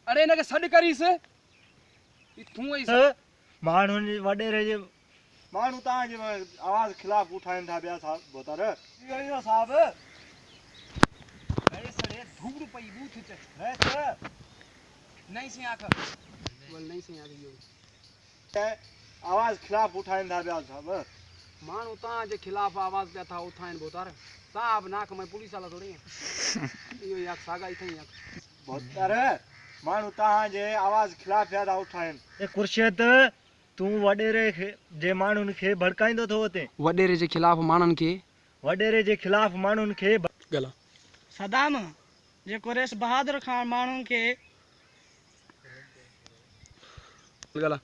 अरे इनके सॾ करीस तू ई माण्हुनि जे वॾेरे जे माण्हू तव्हांजे आवाज़ खिलाफ़ उठाइनि था पिया साहब बोतर इहो साहब अरे सड़े धूड़ पई बूथ च नहीं से आख बोल नहीं से आख यो आवाज़ खिलाफ़ उठाइनि था पिया साहब माण्हू तव्हांजे खिलाफ़ आवाज़ पिया था उठाइनि बोतर साहब नाक में पुलिस वाला थोड़ी इहो ई आख सागा ई थई आख बोतर माण्हू तव्हांजे आवाज़ खिलाफ़ पिया था उठाइनि खुर्शीद तूं वॾेरे जे माण्हुनि खे भड़काईंदो थो हुते वॾेरे जे खिलाफ़ माण्हुनि खे वॾेरे जे खिलाफ़ माण्हुनि खे गला सदाम जे कुरेश बहादुर खान माण्हुनि खे गला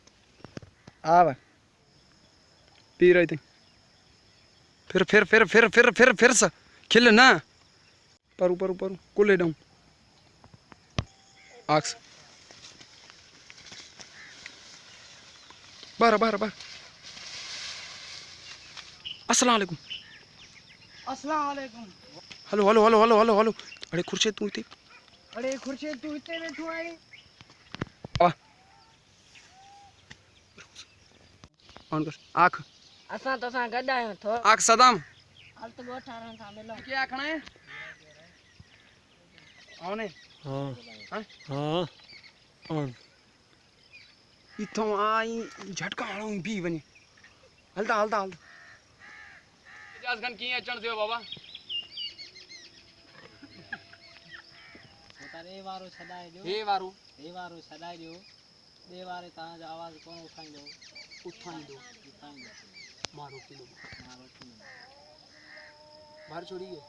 आव पी रही थी फिर से खिल ना परू कुले डाउन आक्स बार अस्सलाम वालेकुम हेलो अरे खुर्शीद तू इते बैठो आई ऑन कर आँख असां तो सां गॾु आहियूं थो आँख सदाम हाल तो ॻोठा रहनि था मिलो क्या आखना है आने हाँ इथों आई झटका वालों भी वने हलता इजाज़ खन की अचण दियो बाबा तारे वारो छॾाए ॾियो हे वारो छॾाए ॾियो ॿिए वारे तव्हांजो आवाज़ कोन उठाईंदो मारो किलो बाहर छोड़िए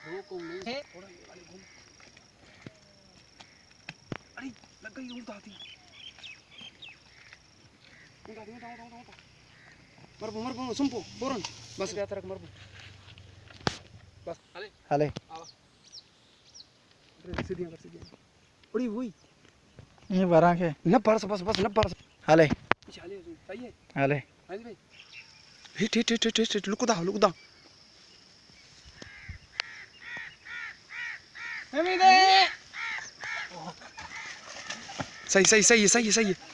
रोको नहीं थोड़ा अरे घूम अरे लग गई उल्टा थी मरबो सुनपो बोरन बस या तरक मरबो बस हले सीधी उड़ी हुई ये बरा के न परस बस न परस हले चले सही है हले भाई हिट लुक दा सही है